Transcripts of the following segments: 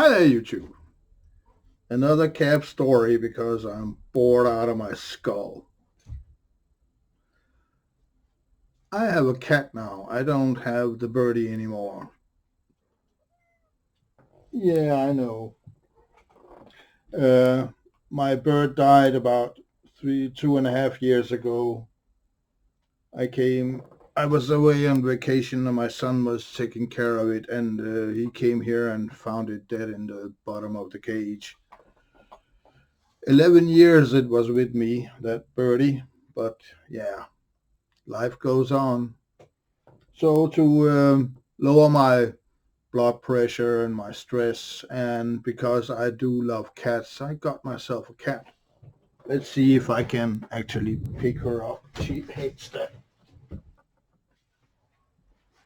Hi there, YouTube. Another cab story because I'm bored out of my skull. I have a cat now. I don't have the birdie anymore. Yeah, I know. Uh, my bird died about 2.5 years ago. I came, I was away on vacation and my son was taking care of it, and he came here and found it dead in the bottom of the cage. 11 years it was with me, that birdie, but yeah, life goes on. So to lower my blood pressure and my stress, and because I do love cats, I got myself a cat. Let's see if I can actually pick her up. She hates that.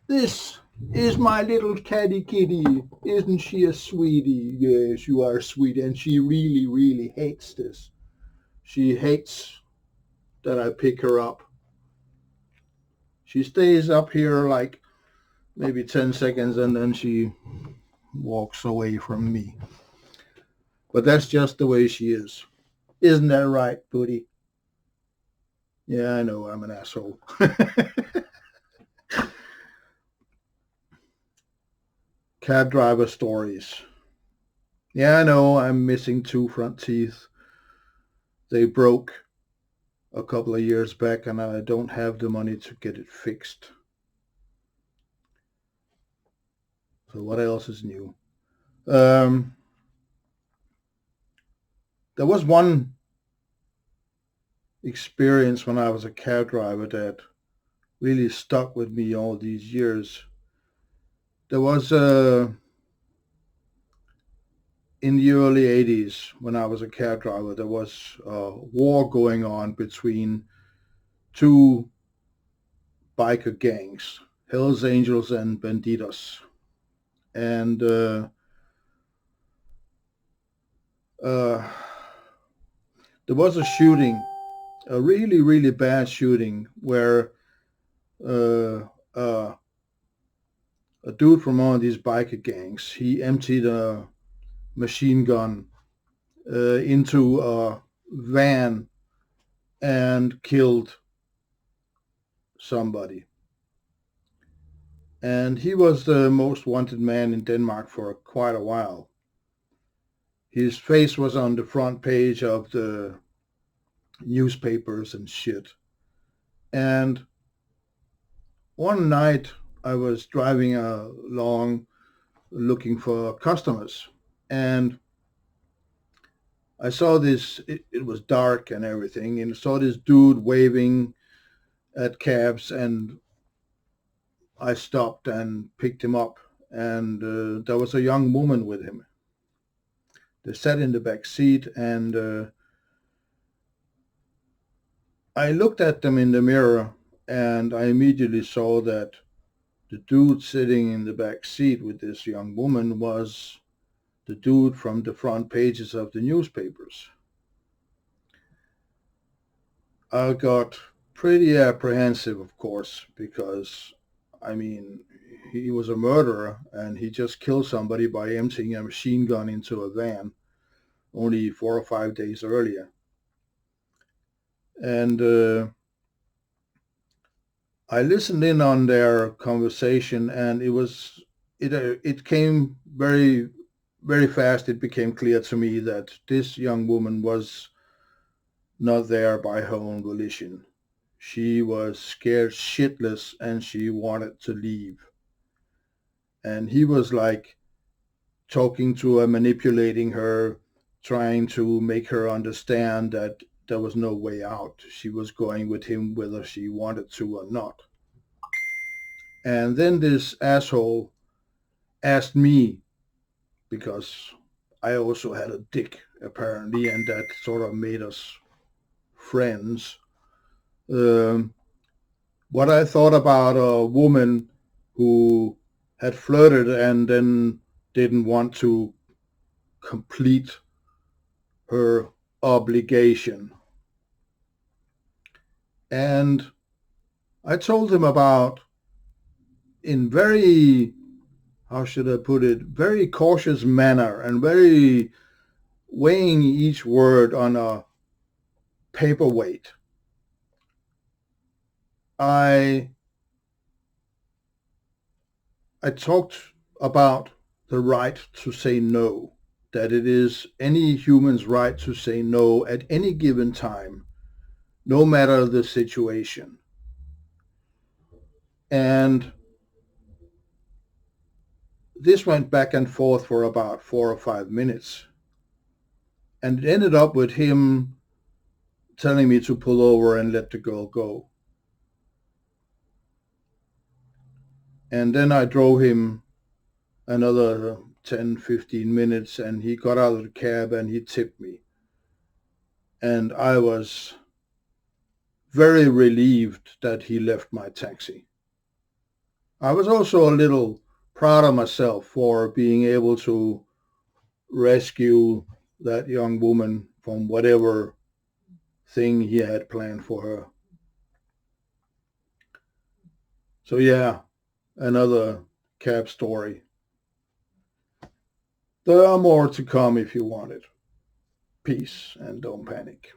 This is my little catty kitty. Isn't she a sweetie? Yes, you are sweet. And she really, really hates this. She hates that I pick her up. She stays up here like maybe 10 seconds and then she walks away from me. But that's just the way she is. Isn't that right, Booty? Yeah, I know I'm an asshole. Cab driver stories. Yeah, I know I'm missing two front teeth. They broke a couple of years back and I don't have the money to get it fixed. So what else is new? Um, there was one experience when I was a cab driver that really stuck with me all these years. There was in the early 80s, when I was a cab driver, there was a war going on between two biker gangs, Hells Angels and Bandidos. And uh, there was a shooting, a really, really bad shooting, where uh, uh, a dude from one of these biker gangs, he emptied a machine gun into a van and killed somebody. And he was the most wanted man in Denmark for quite a while. His face was on the front page of the newspapers and shit. And one night I was driving along looking for customers, and I saw this. It was dark and everything, and I saw this dude waving at cabs, and I stopped and picked him up. And there was a young woman with him. They sat in the back seat, and I looked at them in the mirror, and I immediately saw that the dude sitting in the back seat with this young woman was the dude from the front pages of the newspapers. I got pretty apprehensive, of course, because, I mean, he was a murderer and he just killed somebody by emptying a machine gun into a van only 4 or 5 days earlier. And I listened in on their conversation, and it came very fast. It became clear to me that this young woman was not there by her own volition. She was scared shitless and she wanted to leave. And he was like talking to her, manipulating her, trying to make her understand that there was no way out. She was going with him whether she wanted to or not. And then this asshole asked me, because I also had a dick apparently, and that sort of made us friends. Um, what I thought about a woman who had flirted and then didn't want to complete her obligation. And I told him about, in very, how should I put it, very cautious manner and very weighing each word on a paperweight. I talked about the right to say no, that it is any human's right to say no at any given time, no matter the situation. And this went back and forth for about 4 or 5 minutes. And it ended up with him telling me to pull over and let the girl go. And then I drove him another 10, 15 minutes, and he got out of the cab and he tipped me. And I was very relieved that he left my taxi. I was also a little proud of myself for being able to rescue that young woman from whatever thing he had planned for her. So yeah, another cab story. There are more to come if you want it. Peace and don't panic.